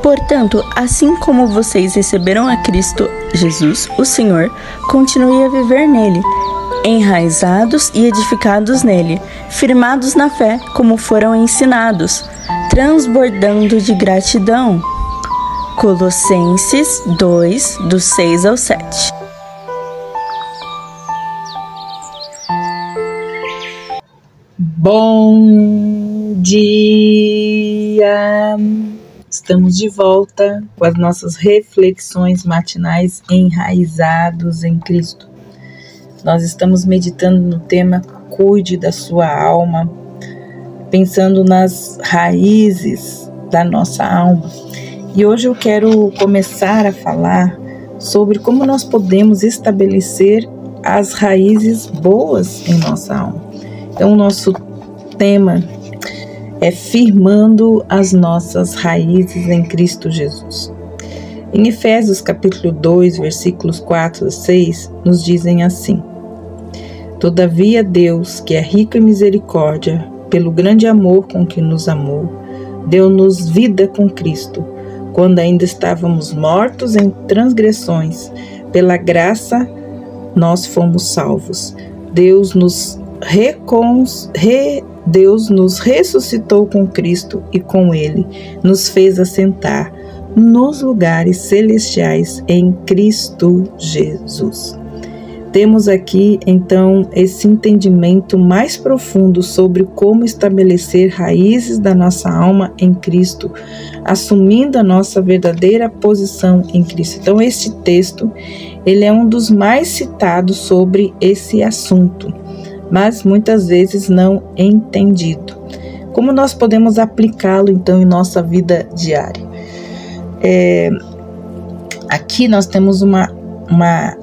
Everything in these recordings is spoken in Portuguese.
Portanto, assim como vocês receberam a Cristo Jesus, o Senhor, continue a viver nele, enraizados e edificados nele, firmados na fé, como foram ensinados, transbordando de gratidão. Colossenses 2, do 6 ao 7. Bom dia! Estamos de volta com as nossas reflexões matinais enraizados em Cristo. Nós estamos meditando no tema Cuide da sua alma, pensando nas raízes da nossa alma. E hoje eu quero começar a falar sobre como nós podemos estabelecer as raízes boas em nossa alma. Então, o nosso tema é firmando as nossas raízes em Cristo Jesus. Em Efésios capítulo 2, versículos 4 a 6, nos dizem assim: Todavia Deus, que é rico em misericórdia, pelo grande amor com que nos amou, deu-nos vida com Cristo, quando ainda estávamos mortos em transgressões. Pela graça nós fomos salvos. Deus nos ressuscitou com Cristo e com Ele nos fez assentar nos lugares celestiais em Cristo Jesus. Temos aqui, então, esse entendimento mais profundo sobre como estabelecer raízes da nossa alma em Cristo, assumindo a nossa verdadeira posição em Cristo. Então, este texto, ele é um dos mais citados sobre esse assunto, mas muitas vezes não entendido. Como nós podemos aplicá-lo, então, em nossa vida diária? Aqui nós temos uma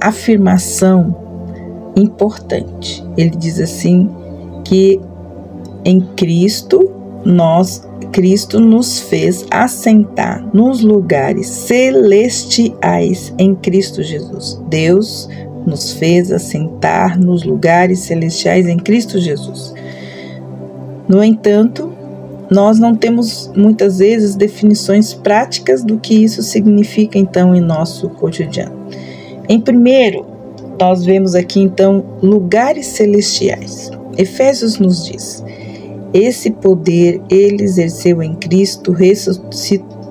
afirmação importante. Ele diz assim, que em Cristo nos fez assentar nos lugares celestiais em Cristo Jesus. Deus nos fez assentar nos lugares celestiais em Cristo Jesus. No entanto, nós não temos muitas vezes definições práticas do que isso significa então em nosso cotidiano. Em primeiro, nós vemos aqui então lugares celestiais. Efésios nos diz: esse poder ele exerceu em Cristo,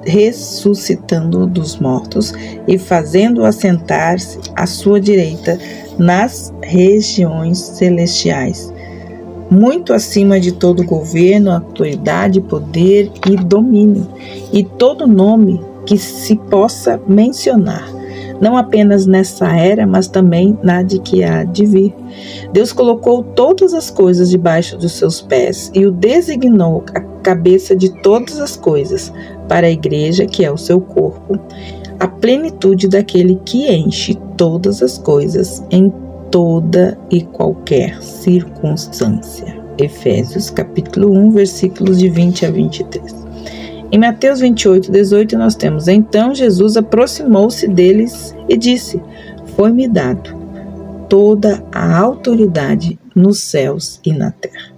ressuscitando dos mortos e fazendo assentar-se à sua direita nas regiões celestiais, muito acima de todo governo, autoridade, poder e domínio, e todo nome que se possa mencionar, não apenas nessa era, mas também na de que há de vir. Deus colocou todas as coisas debaixo dos seus pés e o designou a cabeça de todas as coisas para a igreja, que é o seu corpo, a plenitude daquele que enche todas as coisas em toda e qualquer circunstância. Efésios capítulo 1, versículos de 20 a 23. Em Mateus 28, 18, nós temos: Então Jesus aproximou-se deles e disse: Foi-me dado toda a autoridade nos céus e na terra.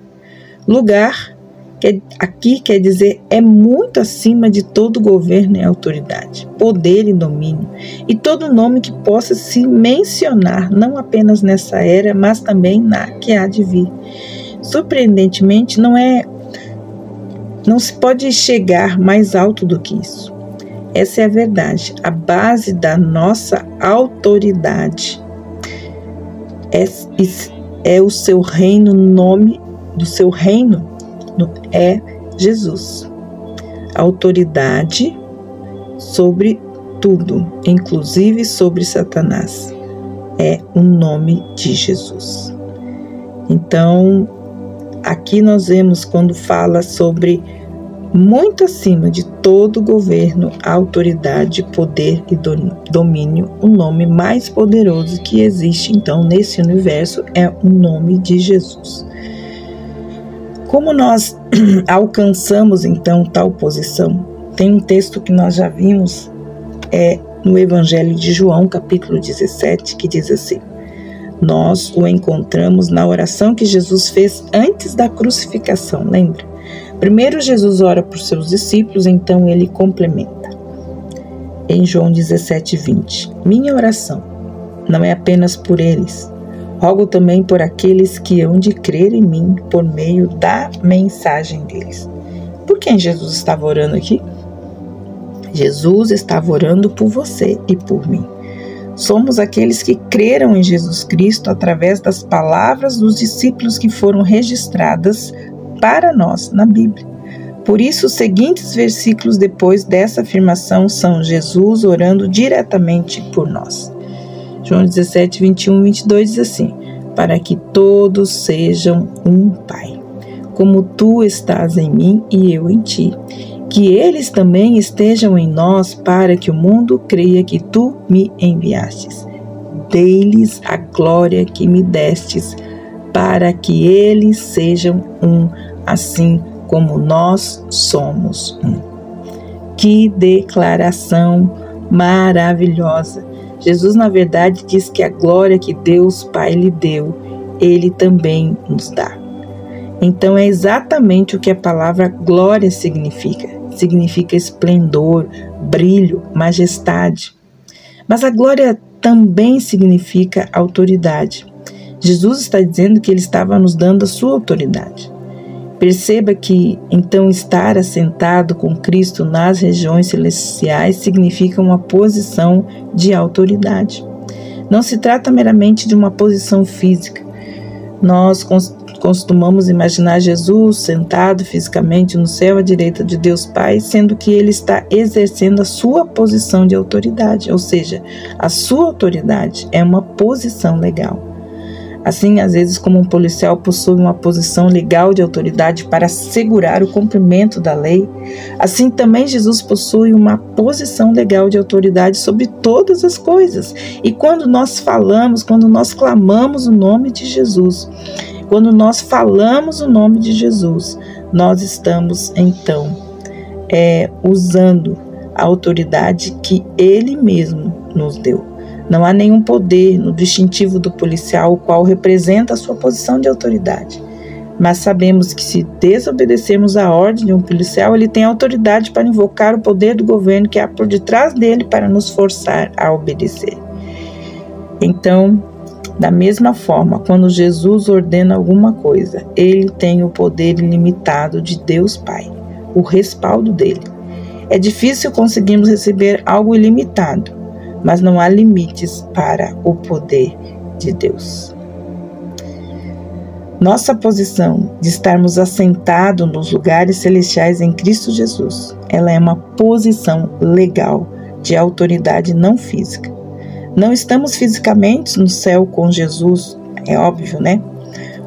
Lugar, que aqui quer dizer, é muito acima de todo governo e autoridade, poder e domínio, e todo nome que possa se mencionar, não apenas nessa era, mas também na que há de vir. Surpreendentemente, não se pode chegar mais alto do que isso. Essa é a verdade. A base da nossa autoridade é o seu reino, o nome do seu reino é Jesus. A autoridade sobre tudo, inclusive sobre Satanás, é o nome de Jesus. Então, aqui nós vemos quando fala sobre muito acima de todo governo, autoridade, poder e domínio, o nome mais poderoso que existe então nesse universo é o nome de Jesus. Como nós alcançamos então tal posição? Tem um texto que nós já vimos no Evangelho de João, capítulo 17, que diz assim: nós o encontramos na oração que Jesus fez antes da crucificação, lembra? Primeiro Jesus ora por seus discípulos, então ele complementa. Em João 17:20, minha oração não é apenas por eles, rogo também por aqueles que hão de crer em mim por meio da mensagem deles. Por quem Jesus estava orando aqui? Jesus estava orando por você e por mim. Somos aqueles que creram em Jesus Cristo através das palavras dos discípulos que foram registradas para nós na Bíblia. Por isso, os seguintes versículos depois dessa afirmação são Jesus orando diretamente por nós. João 17, 21 e 22 diz assim: para que todos sejam um, Pai, como tu estás em mim e eu em ti, que eles também estejam em nós, para que o mundo creia que tu me enviastes. Dei-lhes a glória que me destes, para que eles sejam um, assim como nós somos um. Que declaração maravilhosa! Jesus, na verdade, diz que a glória que Deus Pai lhe deu, Ele também nos dá. Então é exatamente o que a palavra glória significa. Significa esplendor, brilho, majestade. Mas a glória também significa autoridade. Jesus está dizendo que Ele estava nos dando a sua autoridade. Perceba que, então, estar assentado com Cristo nas regiões celestiais significa uma posição de autoridade. Não se trata meramente de uma posição física. Nós costumamos imaginar Jesus sentado fisicamente no céu à direita de Deus Pai, sendo que Ele está exercendo a sua posição de autoridade, ou seja, a sua autoridade é uma posição legal. Assim, às vezes, como um policial possui uma posição legal de autoridade para assegurar o cumprimento da lei, assim também Jesus possui uma posição legal de autoridade sobre todas as coisas. E quando nós falamos, quando nós clamamos o nome de Jesus, quando nós falamos o nome de Jesus, nós estamos, então, usando a autoridade que Ele mesmo nos deu. Não há nenhum poder no distintivo do policial, o qual representa a sua posição de autoridade. Mas sabemos que se desobedecermos a ordem de um policial, ele tem autoridade para invocar o poder do governo que há por detrás dele para nos forçar a obedecer. Então, da mesma forma, quando Jesus ordena alguma coisa, ele tem o poder ilimitado de Deus Pai, o respaldo dele. É difícil conseguirmos receber algo ilimitado, mas não há limites para o poder de Deus. Nossa posição de estarmos assentados nos lugares celestiais em Cristo Jesus, ela é uma posição legal de autoridade não física. Não estamos fisicamente no céu com Jesus, é óbvio, né?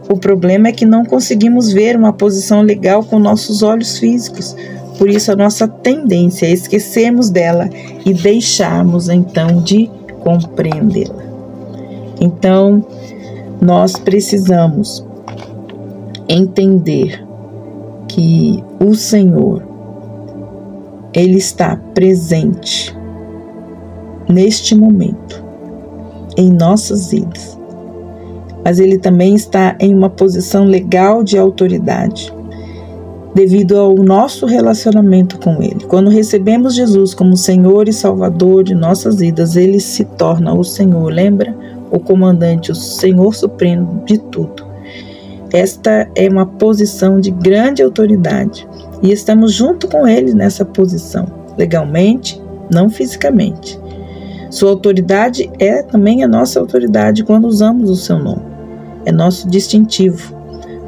O problema é que não conseguimos ver uma posição legal com nossos olhos físicos. Por isso, a nossa tendência é esquecermos dela e deixarmos, então, de compreendê-la. Então, nós precisamos entender que o Senhor, Ele está presente neste momento, em nossas vidas. Mas Ele também está em uma posição legal de autoridade, devido ao nosso relacionamento com Ele. Quando recebemos Jesus como Senhor e Salvador de nossas vidas, Ele se torna o Senhor, lembra? O comandante, o Senhor Supremo de tudo. Esta é uma posição de grande autoridade e estamos junto com Ele nessa posição, legalmente, não fisicamente. Sua autoridade é também a nossa autoridade quando usamos o seu nome. É nosso distintivo.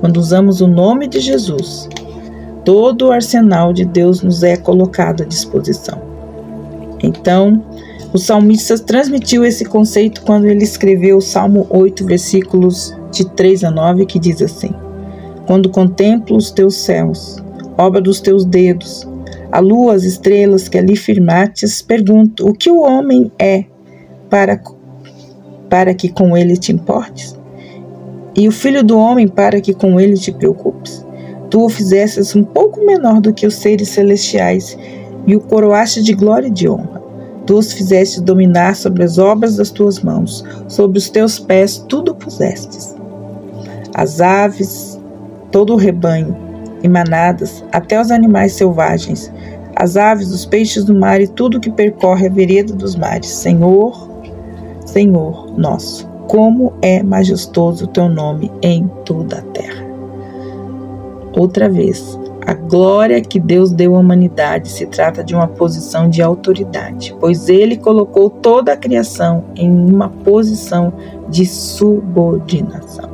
Quando usamos o nome de Jesus, todo o arsenal de Deus nos é colocado à disposição. Então, o salmista transmitiu esse conceito quando ele escreveu o Salmo 8, versículos de 3 a 9, que diz assim: quando contemplo os teus céus, obra dos teus dedos, a lua, as estrelas que ali firmastes, pergunto, o que o homem é para que com ele te importes? E o filho do homem para que com ele te preocupes? Tu o fizestes um pouco menor do que os seres celestiais e o coroaste de glória e de honra. Tu os fizeste dominar sobre as obras das tuas mãos, sobre os teus pés tudo pusestes. As aves, todo o rebanho e manadas, até os animais selvagens, as aves, os peixes do mar e tudo que percorre a vereda dos mares. Senhor, Senhor nosso, como é majestoso o teu nome em toda a terra. Outra vez, a glória que Deus deu à humanidade se trata de uma posição de autoridade, pois Ele colocou toda a criação em uma posição de subordinação.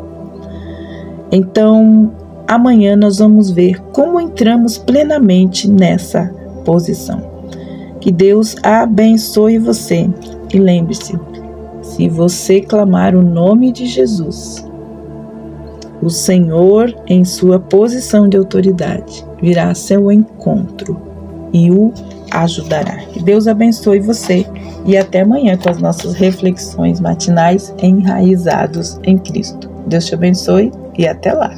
Então, amanhã nós vamos ver como entramos plenamente nessa posição. Que Deus abençoe você e lembre-se, se você clamar o nome de Jesus, o Senhor, em sua posição de autoridade, virá a seu encontro e o ajudará. Que Deus abençoe você e até amanhã com as nossas reflexões matinais enraizados em Cristo. Deus te abençoe e até lá.